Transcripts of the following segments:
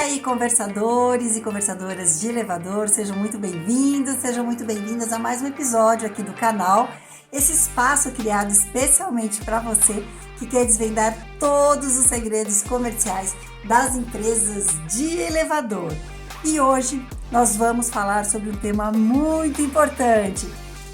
aí, conversadores e conversadoras de elevador, sejam muito bem-vindos, sejam muito bem-vindas a mais um episódio aqui do canal. Esse espaço criado especialmente para você que quer desvendar todos os segredos comerciais das empresas de elevador. E hoje nós vamos falar sobre um tema muito importante.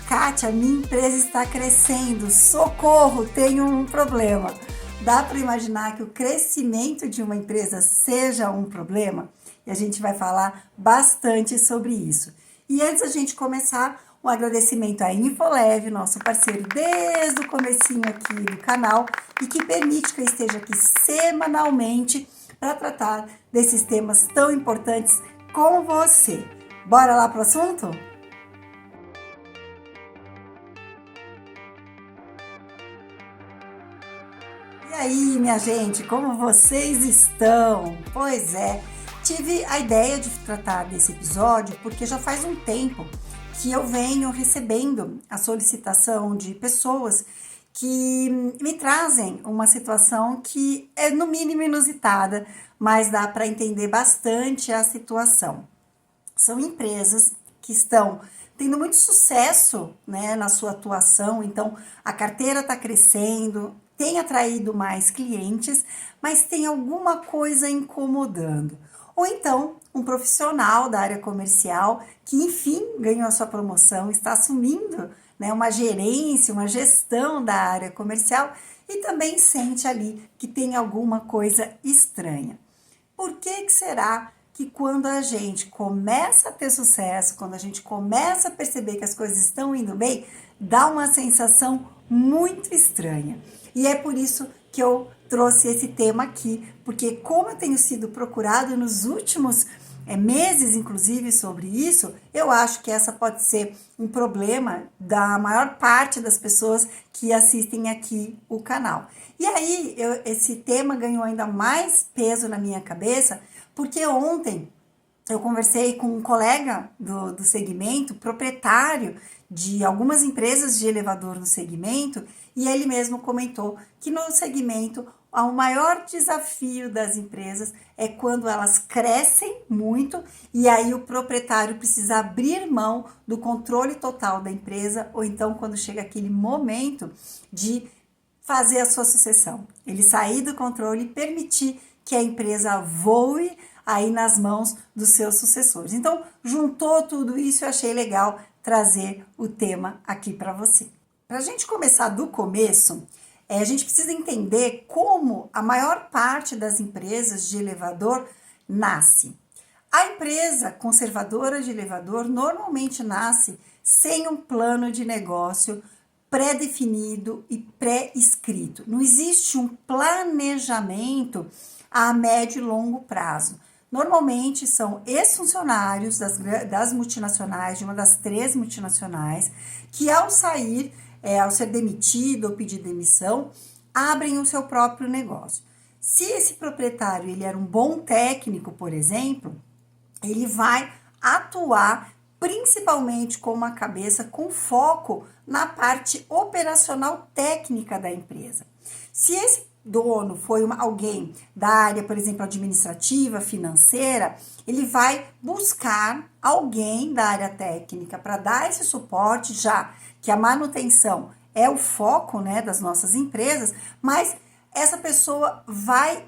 Kátia, minha empresa está crescendo, socorro, tenho um problema. Dá para imaginar que o crescimento de uma empresa seja um problema? E a gente vai falar bastante sobre isso. E antes da gente começar, um agradecimento à Infoleve, nosso parceiro desde o comecinho aqui do canal e que permite que eu esteja aqui semanalmente para tratar desses temas tão importantes com você. Bora lá pro assunto? E aí, minha gente, como vocês estão? Pois é, tive a ideia de tratar desse episódio porque já faz um tempo que eu venho recebendo a solicitação de pessoas que me trazem uma situação que é no mínimo inusitada, mas dá para entender bastante a situação. São empresas que estão tendo muito sucesso, né, na sua atuação, então a carteira está crescendo, tem atraído mais clientes, mas tem alguma coisa incomodando. Ou então, um profissional da área comercial que, enfim, ganhou a sua promoção, está assumindo, né, uma gerência, uma gestão da área comercial e também sente ali que tem alguma coisa estranha. Por que será que quando a gente começa a ter sucesso, quando a gente começa a perceber que as coisas estão indo bem, dá uma sensação muito estranha? E é por isso que eu trouxe esse tema aqui, porque como eu tenho sido procurado nos últimos meses, inclusive, sobre isso, eu acho que essa pode ser um problema da maior parte das pessoas que assistem aqui o canal. E aí, esse tema ganhou ainda mais peso na minha cabeça, porque ontem eu conversei com um colega do segmento, proprietário de algumas empresas de elevador no segmento, e ele mesmo comentou que no segmento o maior desafio das empresas é quando elas crescem muito e aí o proprietário precisa abrir mão do controle total da empresa, ou então quando chega aquele momento de fazer a sua sucessão. Ele sair do controle e permitir que a empresa voe aí nas mãos dos seus sucessores. Então, juntou tudo isso, eu achei legal trazer o tema aqui para você. Para a gente começar do começo, a gente precisa entender como a maior parte das empresas de elevador nasce. A empresa conservadora de elevador normalmente nasce sem um plano de negócio pré-definido e pré-escrito. Não existe um planejamento a médio e longo prazo. Normalmente são ex-funcionários das multinacionais, de uma das 3 multinacionais, que ao sair, ao ser demitido ou pedir demissão, abrem o seu próprio negócio. Se esse proprietário ele era um bom técnico, por exemplo, ele vai atuar principalmente com uma cabeça com foco na parte operacional técnica da empresa. Se esse dono foi alguém da área, por exemplo, administrativa, financeira, ele vai buscar alguém da área técnica para dar esse suporte, já que a manutenção é o foco, né, das nossas empresas, mas essa pessoa vai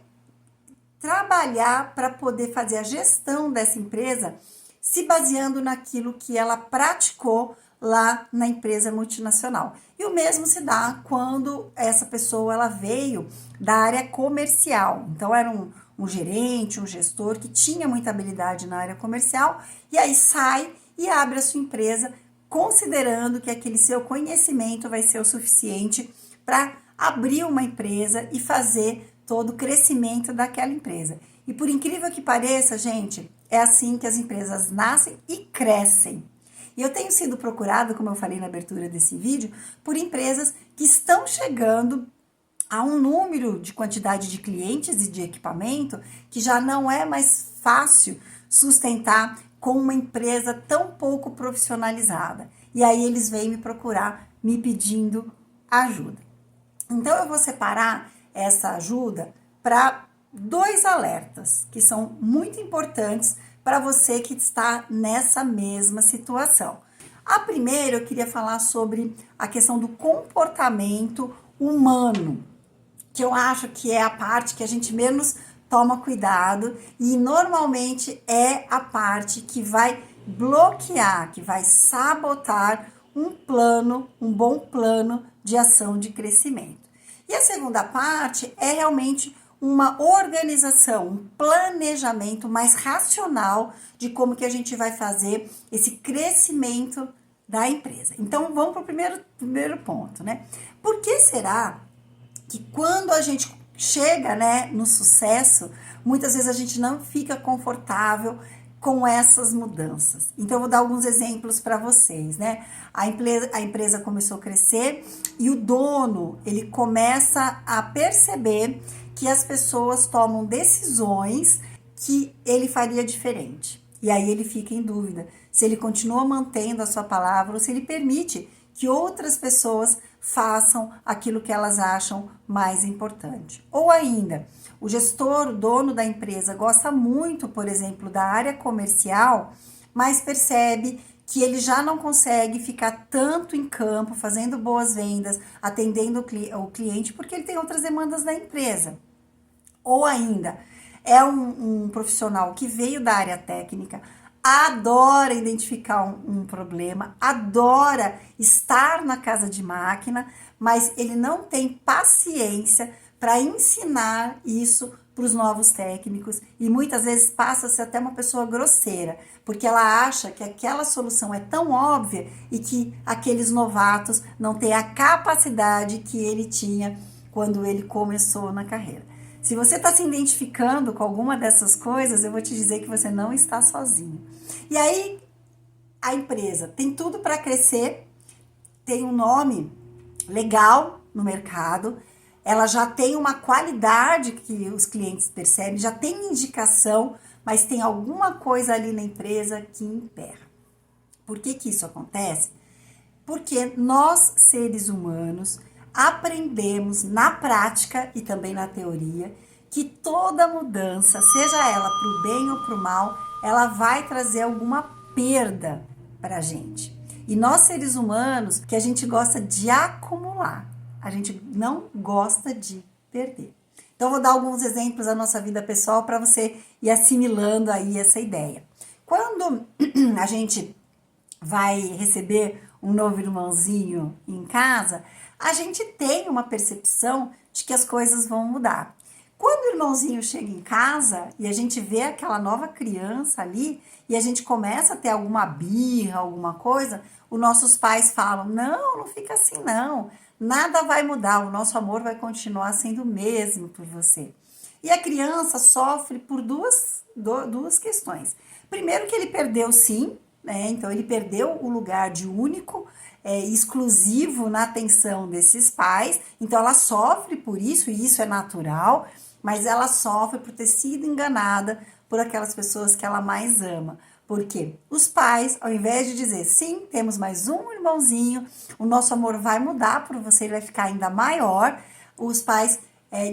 trabalhar para poder fazer a gestão dessa empresa se baseando naquilo que ela praticou lá na empresa multinacional. E o mesmo se dá quando essa pessoa ela veio da área comercial. Então era um gerente, um gestor que tinha muita habilidade na área comercial e aí sai e abre a sua empresa considerando que aquele seu conhecimento vai ser o suficiente para abrir uma empresa e fazer todo o crescimento daquela empresa. E por incrível que pareça, gente, é assim que as empresas nascem e crescem. E eu tenho sido procurado, como eu falei na abertura desse vídeo, por empresas que estão chegando a um número de quantidade de clientes e de equipamento que já não é mais fácil sustentar com uma empresa tão pouco profissionalizada. E aí eles vêm me procurar, me pedindo ajuda. Então eu vou separar essa ajuda para dois alertas que são muito importantes para você que está nessa mesma situação. A primeira, eu queria falar sobre a questão do comportamento humano, que eu acho que é a parte que a gente menos toma cuidado e normalmente é a parte que vai bloquear, que vai sabotar um bom plano de ação de crescimento. E a segunda parte é realmente uma organização, um planejamento mais racional de como que a gente vai fazer esse crescimento da empresa. Então, vamos para o primeiro ponto, né? Por que será que quando a gente chega, né, no sucesso, muitas vezes a gente não fica confortável com essas mudanças? Então, eu vou dar alguns exemplos para vocês, né? A empresa começou a crescer e o dono, ele começa a perceber que as pessoas tomam decisões que ele faria diferente. E aí ele fica em dúvida se ele continua mantendo a sua palavra ou se ele permite que outras pessoas façam aquilo que elas acham mais importante. Ou ainda, o gestor, o dono da empresa, gosta muito, por exemplo, da área comercial, mas percebe que ele já não consegue ficar tanto em campo, fazendo boas vendas, atendendo o cliente, porque ele tem outras demandas da empresa. Ou ainda, é um profissional que veio da área técnica, adora identificar um problema, adora estar na casa de máquina, mas ele não tem paciência para ensinar isso para os novos técnicos e muitas vezes passa-se até uma pessoa grosseira, porque ela acha que aquela solução é tão óbvia e que aqueles novatos não têm a capacidade que ele tinha quando ele começou na carreira. Se você está se identificando com alguma dessas coisas, eu vou te dizer que você não está sozinho. E aí, a empresa tem tudo para crescer, tem um nome legal no mercado, ela já tem uma qualidade que os clientes percebem, já tem indicação, mas tem alguma coisa ali na empresa que emperra. Por que que isso acontece? Porque nós, seres humanos, aprendemos na prática e também na teoria que toda mudança, seja ela para o bem ou para o mal, ela vai trazer alguma perda para a gente. E nós, seres humanos, que a gente gosta de acumular, a gente não gosta de perder. Então, vou dar alguns exemplos da nossa vida pessoal para você ir assimilando aí essa ideia. Quando a gente vai receber um novo irmãozinho em casa, a gente tem uma percepção de que as coisas vão mudar. Quando o irmãozinho chega em casa e a gente vê aquela nova criança ali e a gente começa a ter alguma birra, alguma coisa, os nossos pais falam, não fica assim não, nada vai mudar, o nosso amor vai continuar sendo o mesmo por você. E a criança sofre por duas questões. Primeiro que ele perdeu sim, né? Então ele perdeu o lugar de único, exclusivo na atenção desses pais, então ela sofre por isso, e isso é natural, mas ela sofre por ter sido enganada por aquelas pessoas que ela mais ama. Porque os pais, ao invés de dizer, sim, temos mais um irmãozinho, o nosso amor vai mudar por você, ele vai ficar ainda maior, os pais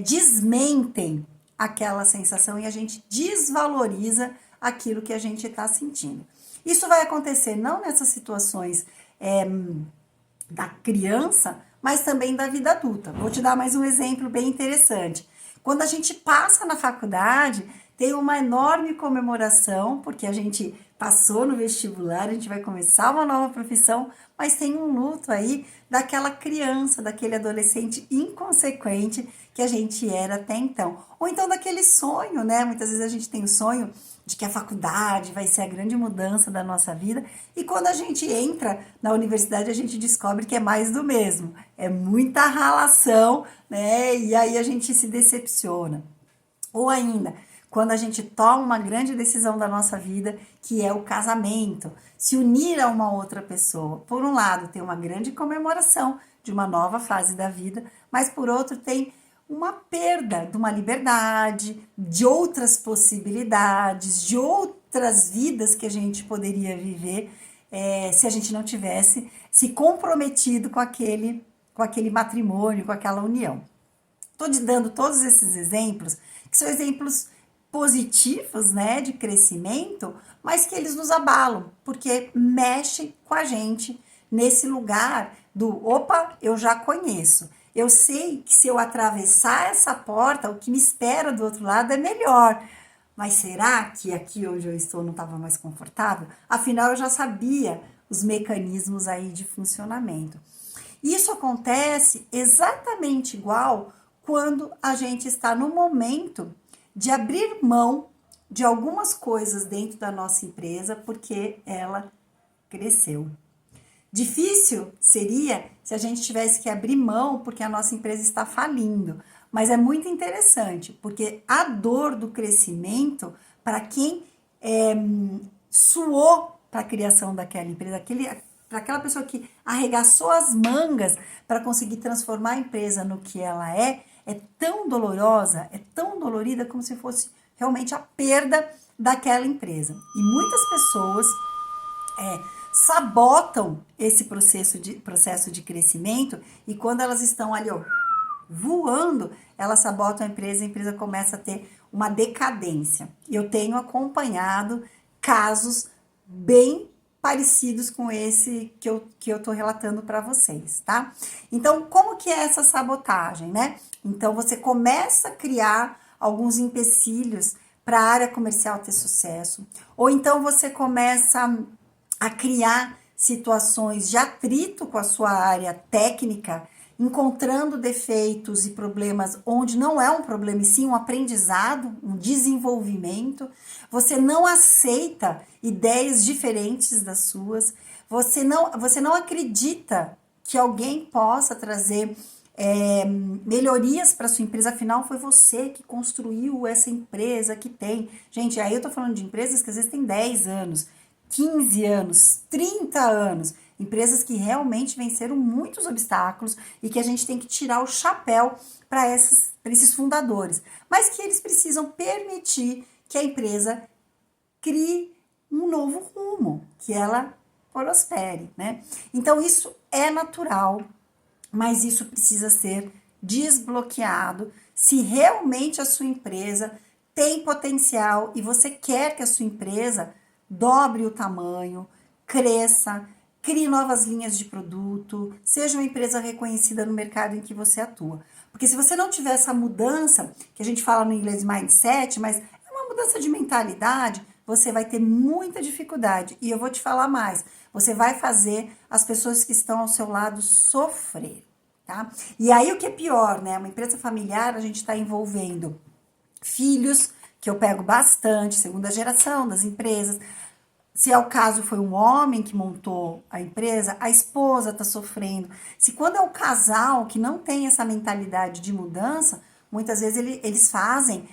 desmentem aquela sensação e a gente desvaloriza aquilo que a gente está sentindo. Isso vai acontecer não nessas situações da criança, mas também da vida adulta. Vou te dar mais um exemplo bem interessante. Quando a gente passa na faculdade, tem uma enorme comemoração, porque a gente passou no vestibular, a gente vai começar uma nova profissão, mas tem um luto aí daquela criança, daquele adolescente inconsequente que a gente era até então. Ou então daquele sonho, né? Muitas vezes a gente tem o sonho de que a faculdade vai ser a grande mudança da nossa vida, e quando a gente entra na universidade, a gente descobre que é mais do mesmo, é muita ralação, né? E aí a gente se decepciona. Ou ainda, quando a gente toma uma grande decisão da nossa vida, que é o casamento, se unir a uma outra pessoa. Por um lado, tem uma grande comemoração de uma nova fase da vida, mas por outro, tem uma perda de uma liberdade, de outras possibilidades, de outras vidas que a gente poderia viver se a gente não tivesse se comprometido com aquele matrimônio, com aquela união. Estou te dando todos esses exemplos, que são exemplos positivos, né, de crescimento, mas que eles nos abalam, porque mexem com a gente nesse lugar do, opa, eu já conheço. Eu sei que se eu atravessar essa porta, o que me espera do outro lado é melhor. Mas será que aqui onde eu estou não estava mais confortável? Afinal, eu já sabia os mecanismos aí de funcionamento. Isso acontece exatamente igual quando a gente está no momento de abrir mão de algumas coisas dentro da nossa empresa porque ela cresceu. Difícil seria se a gente tivesse que abrir mão porque a nossa empresa está falindo, mas é muito interessante porque a dor do crescimento, para quem suou para a criação daquela empresa, para aquela pessoa que arregaçou as mangas para conseguir transformar a empresa no que ela é tão dolorosa, é tão dolorida como se fosse realmente a perda daquela empresa. E muitas pessoas sabotam esse processo de crescimento e quando elas estão ali, ó, voando, elas sabotam a empresa começa a ter uma decadência. E eu tenho acompanhado casos bem parecidos com esse que eu tô relatando para vocês, tá? Então, como que é essa sabotagem, né? Então, você começa a criar alguns empecilhos para a área comercial ter sucesso, ou então você começa a criar situações de atrito com a sua área técnica, encontrando defeitos e problemas onde não é um problema, e sim um aprendizado, um desenvolvimento. Você não aceita ideias diferentes das suas, você não acredita que alguém possa trazer melhorias para sua empresa, afinal foi você que construiu essa empresa que tem. Gente, aí eu tô falando de empresas que às vezes têm 10 anos, 15 anos, 30 anos, empresas que realmente venceram muitos obstáculos e que a gente tem que tirar o chapéu para esses fundadores, mas que eles precisam permitir que a empresa crie um novo rumo, que ela prospere, né? Então isso é natural, mas isso precisa ser desbloqueado se realmente a sua empresa tem potencial e você quer que a sua empresa dobre o tamanho, cresça, crie novas linhas de produto, seja uma empresa reconhecida no mercado em que você atua. Porque se você não tiver essa mudança, que a gente fala no inglês mindset, mas é uma mudança de mentalidade, você vai ter muita dificuldade. E eu vou te falar mais, você vai fazer as pessoas que estão ao seu lado sofrer, tá? E aí o que é pior, né? Uma empresa familiar, a gente está envolvendo filhos, que eu pego bastante, segunda geração das empresas. Se é o caso, foi um homem que montou a empresa, a esposa está sofrendo. Se quando é o casal que não tem essa mentalidade de mudança, muitas vezes eles fazem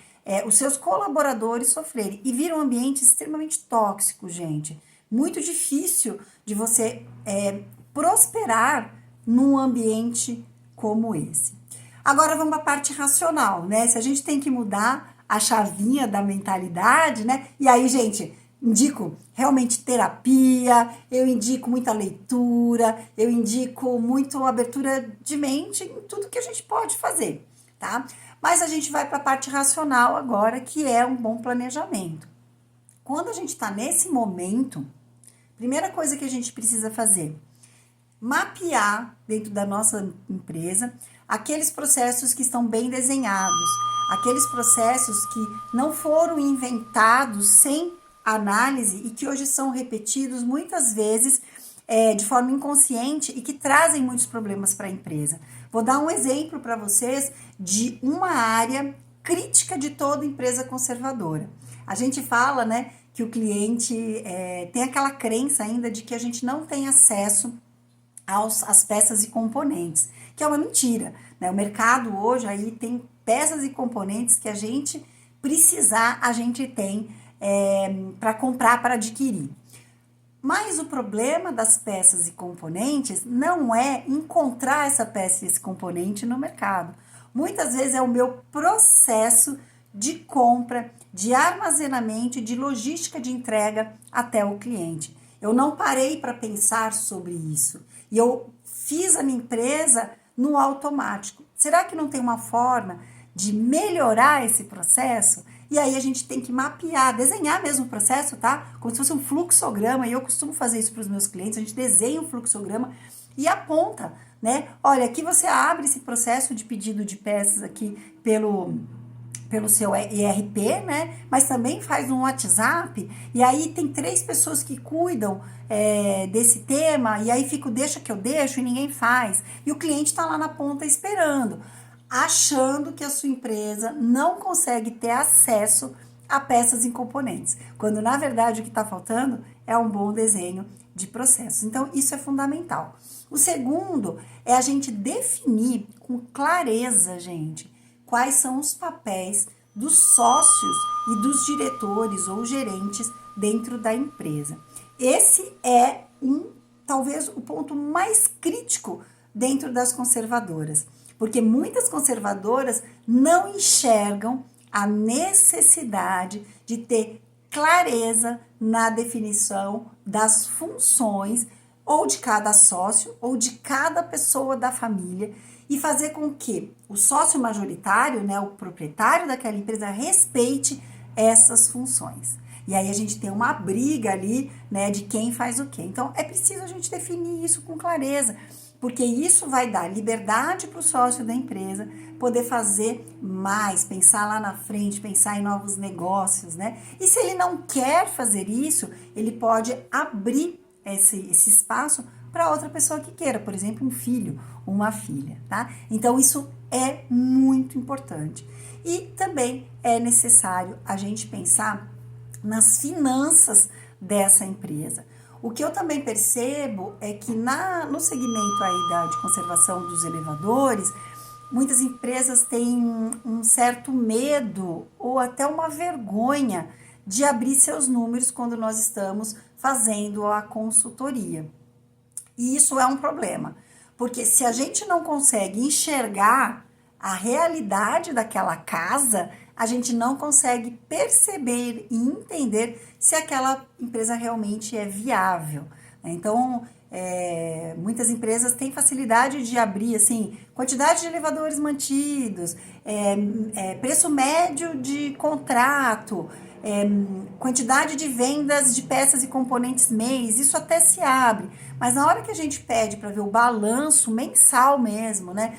os seus colaboradores sofrerem e vira um ambiente extremamente tóxico, gente. Muito difícil de você prosperar num ambiente como esse. Agora vamos para a parte racional, né? Se a gente tem que mudar a chavinha da mentalidade, né? E aí, gente, indico realmente terapia, eu indico muita leitura, eu indico muito abertura de mente em tudo que a gente pode fazer, tá? Mas a gente vai para a parte racional agora, que é um bom planejamento. Quando a gente está nesse momento, primeira coisa que a gente precisa fazer, mapear dentro da nossa empresa aqueles processos que estão bem desenhados, aqueles processos que não foram inventados sem análise e que hoje são repetidos muitas vezes de forma inconsciente e que trazem muitos problemas para a empresa. Vou dar um exemplo para vocês de uma área crítica de toda empresa conservadora. A gente fala, né, que o cliente tem aquela crença ainda de que a gente não tem acesso às peças e componentes, que é uma mentira, né? O mercado hoje aí tem peças e componentes que a gente precisar, a gente tem para comprar, para adquirir. Mas o problema das peças e componentes não é encontrar essa peça e esse componente no mercado. Muitas vezes é o meu processo de compra, de armazenamento e de logística de entrega até o cliente. Eu não parei para pensar sobre isso. E eu fiz a minha empresa no automático, Será que não tem uma forma de melhorar esse processo? E aí a gente tem que mapear, desenhar mesmo o processo, tá? Como se fosse um fluxograma, e eu costumo fazer isso para os meus clientes, a gente desenha um fluxograma e aponta, né? Olha, aqui você abre esse processo de pedido de peças aqui pelo seu ERP, né? Mas também faz um WhatsApp, e aí tem 3 pessoas que cuidam desse tema, e aí fica o deixa que eu deixo e ninguém faz. E o cliente está lá na ponta esperando, achando que a sua empresa não consegue ter acesso a peças e componentes, quando na verdade o que está faltando é um bom desenho de processos. Então, isso é fundamental. O segundo é a gente definir com clareza, gente, quais são os papéis dos sócios e dos diretores ou gerentes dentro da empresa. Esse é talvez o ponto mais crítico dentro das conservadoras, porque muitas conservadoras não enxergam a necessidade de ter clareza na definição das funções ou de cada sócio ou de cada pessoa da família, e fazer com que o sócio majoritário, né, o proprietário daquela empresa, respeite essas funções. E aí a gente tem uma briga ali, né, de quem faz o quê. Então é preciso a gente definir isso com clareza, porque isso vai dar liberdade para o sócio da empresa poder fazer mais, pensar lá na frente, pensar em novos negócios, né? E se ele não quer fazer isso, ele pode abrir esse espaço para outra pessoa que queira, por exemplo, um filho, uma filha, tá? Então isso é muito importante. E também é necessário a gente pensar nas finanças dessa empresa. O que eu também percebo é que no segmento aí de conservação dos elevadores, muitas empresas têm um certo medo ou até uma vergonha de abrir seus números quando nós estamos fazendo a consultoria. E isso é um problema, porque se a gente não consegue enxergar a realidade daquela casa, a gente não consegue perceber e entender se aquela empresa realmente é viável. Então, muitas empresas têm facilidade de abrir, assim, quantidade de elevadores mantidos, preço médio de contrato, quantidade de vendas de peças e componentes mês, isso até se abre. Mas na hora que a gente pede para ver o balanço mensal mesmo, né,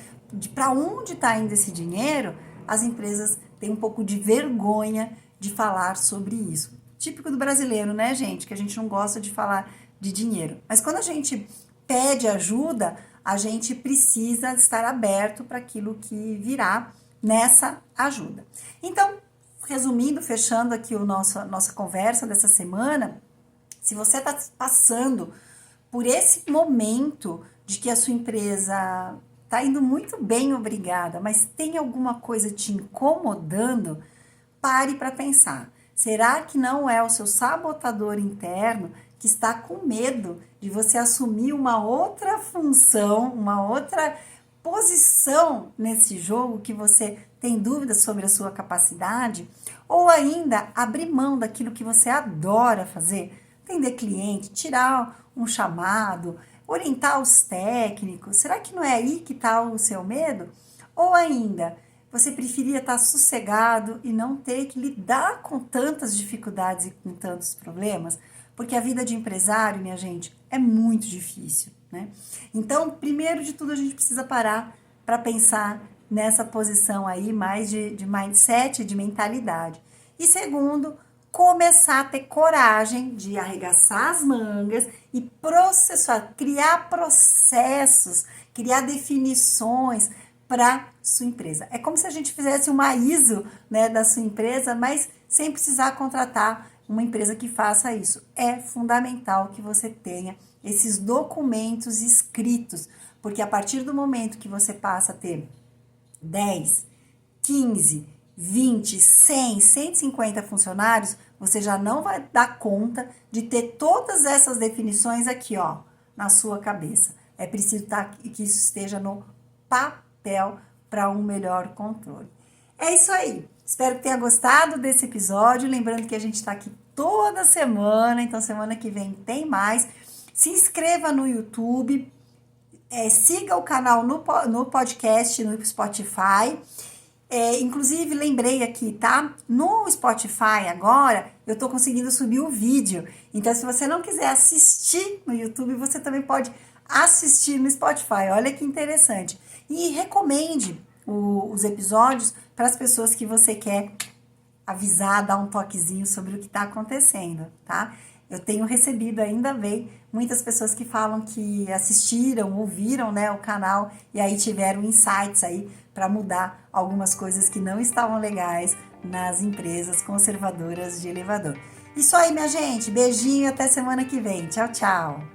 para onde está indo esse dinheiro, as empresas têm um pouco de vergonha de falar sobre isso. Típico do brasileiro, né, gente? Que a gente não gosta de falar de dinheiro. Mas quando a gente pede ajuda, a gente precisa estar aberto para aquilo que virá nessa ajuda. Então, resumindo, fechando aqui nossa conversa dessa semana, se você está passando por esse momento de que a sua empresa está indo muito bem, obrigada, mas tem alguma coisa te incomodando, pare para pensar. Será que não é o seu sabotador interno que está com medo de você assumir uma outra função, uma outra posição nesse jogo que você tem dúvidas sobre a sua capacidade? Ou ainda abrir mão daquilo que você adora fazer? Atender cliente, tirar um chamado, orientar os técnicos. Será que não é aí que está o seu medo? Ou ainda, você preferia estar sossegado e não ter que lidar com tantas dificuldades e com tantos problemas? Porque a vida de empresário, minha gente, é muito difícil, né? Então, primeiro de tudo, a gente precisa parar para pensar nessa posição aí mais de mindset, de mentalidade. E segundo, começar a ter coragem de arregaçar as mangas e processar, criar processos, criar definições para sua empresa. É como se a gente fizesse uma ISO, né, da sua empresa, mas sem precisar contratar uma empresa que faça isso. É fundamental que você tenha esses documentos escritos, porque a partir do momento que você passa a ter 10, 15, 20, 100, 150 funcionários, você já não vai dar conta de ter todas essas definições aqui, ó, na sua cabeça. É preciso que isso esteja no papel para um melhor controle. É isso aí. Espero que tenha gostado desse episódio. Lembrando que a gente está aqui toda semana, então semana que vem tem mais. Se inscreva no YouTube, siga o canal no podcast, no Spotify. Inclusive, lembrei aqui, tá? No Spotify agora, eu tô conseguindo subir o vídeo. Então, se você não quiser assistir no YouTube, você também pode assistir no Spotify. Olha que interessante. E recomende os episódios para as pessoas que você quer avisar, dar um toquezinho sobre o que está acontecendo, tá? Eu tenho recebido, ainda bem, muitas pessoas que falam que assistiram, ouviram, né, o canal e aí tiveram insights aí para mudar algumas coisas que não estavam legais nas empresas conservadoras de elevador. Isso aí, minha gente. Beijinho, até semana que vem. Tchau, tchau.